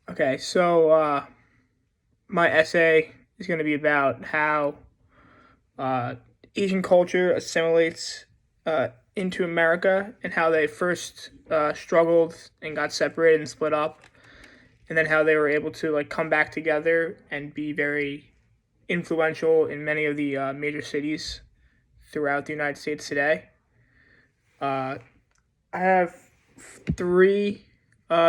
Okay, so my essay is going to be about how uh, Asian culture assimilates into America and how they first struggled and got separated and split up, and then how they were able to like come back together and be very influential in many of the major cities throughout the United States today. Uh, I have three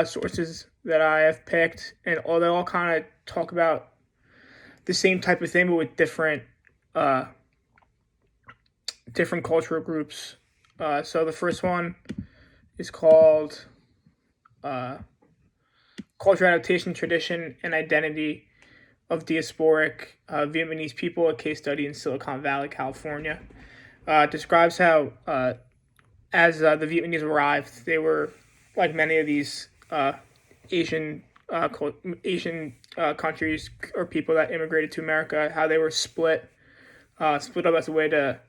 sources that I have picked, and all they all kind of talk about the same type of thing, but with uh, different cultural groups. So the first one is called uh, Culture Adaptation, Tradition, and Identity of Diasporic Vietnamese People, a case study in Silicon Valley, California. Describes how, as the Vietnamese arrived, they were, like many of these Asian Asian countries or people that immigrated to America, how they were split up as a way to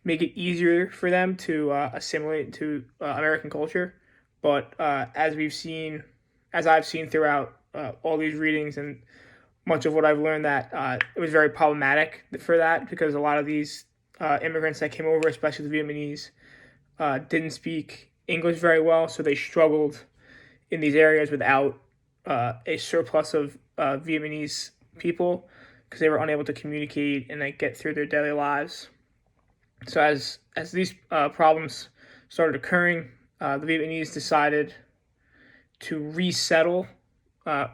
make it easier for them to assimilate to American culture. But as I've seen throughout all these readings and much of what I've learned, that it was very problematic for that because a lot of these immigrants that came over, especially the Vietnamese, didn't speak English very well, so they struggled in these areas without a surplus of Vietnamese people because they were unable to communicate and like get through their daily lives. So as these problems started occurring, the Vietnamese decided to resettle uh,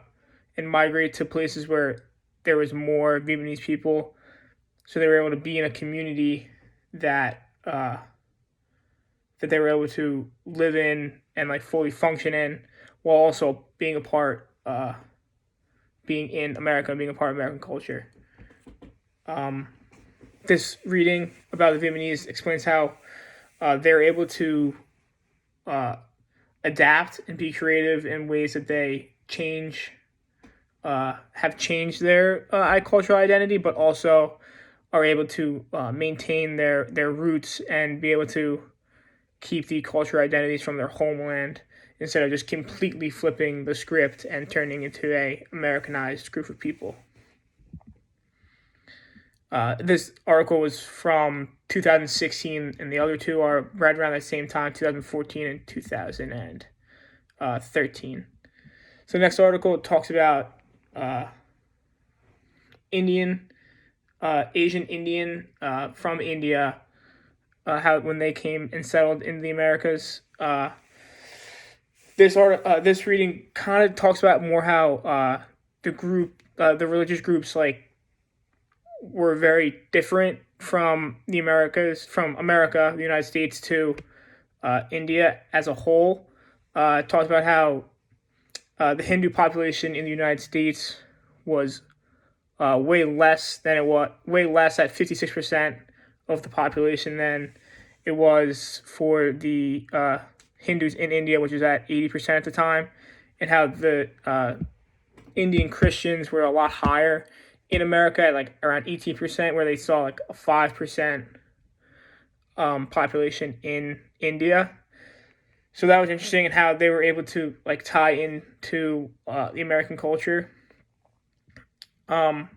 and migrate to places where there was more Vietnamese people. So they were able to be in a community that that they were able to live in and like fully function in, while also being a part, being in America and being a part of American culture. Um, this reading about the Vietnamese explains how they're able to uh, adapt and be creative in ways that they have changed their cultural identity, but also are able to maintain their roots and be able to keep the cultural identities from their homeland instead of just completely flipping the script and turning into a Americanized group of people. This article was from 2016, and the other two are right around the same time, 2014 and 2013. So the next article talks about uh, Indian, Asian Indian from India, how when they came and settled in the Americas. This reading kind of talks about more how the religious groups like were very different from the United States to India as a whole. It talks about how the Hindu population in the United States was way less at 56% of the population than it was for the Hindus in India, which was at 80% at the time, and how the Indian Christians were a lot higher in America at like around 18%, where they saw like a 5% population in India. So that was interesting, and how they were able to like tie into the American culture. Um,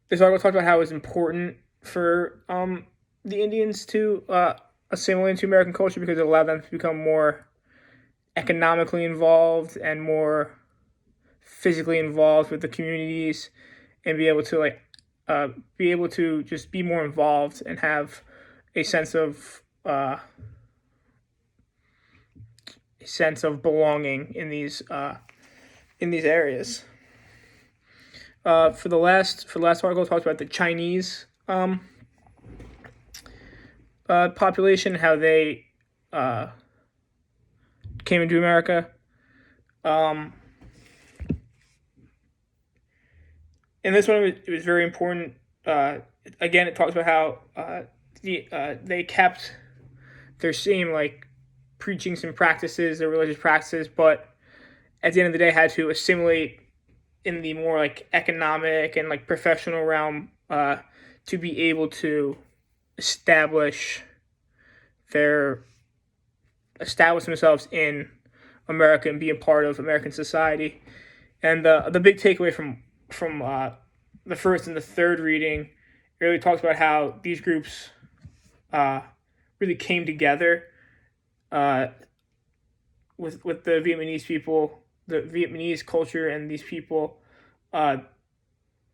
this article talked about how it was important for the Indians to assimilate into American culture because it allowed them to become more economically involved and more physically involved with the communities and be able to just be more involved and have a sense of belonging in these areas. For the last article, talked about the Chinese population, how they came into America. And this one it was very important. Again, it talks about how they kept their same like preachings and practices, their religious practices, but at the end of the day, had to assimilate in the more like economic and like professional realm to be able to establish their establish themselves in America and be a part of American society. And the big takeaway from the first and the third reading really talks about how these groups uh, really came together uh, with the Vietnamese people, the Vietnamese culture, and these people. Uh,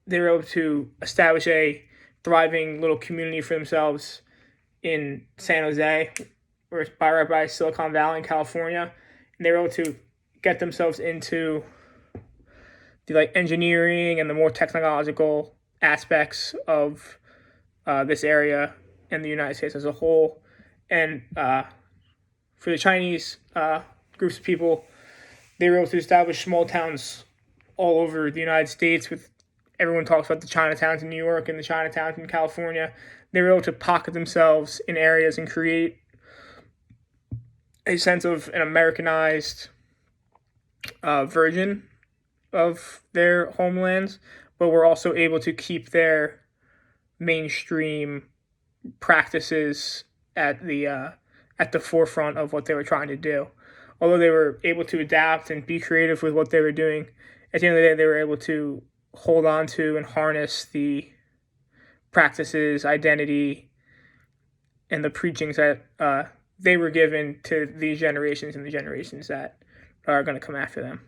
they were able to establish a thriving little community for themselves in San Jose, or right by Silicon Valley in California, and they were able to get themselves into the like engineering and the more technological aspects of this area and the United States as a whole. And for the Chinese groups of people, they were able to establish small towns all over the United States. With everyone talks about the Chinatowns in New York and the Chinatowns in California. They were able to pocket themselves in areas and create a sense of an Americanized version of their homelands, but were also able to keep their mainstream practices at the forefront of what they were trying to do. Although they were able to adapt and be creative with what they were doing, at the end of the day, they were able to hold on to and harness the practices, identity, and the preachings that they were given to these generations and the generations that are going to come after them.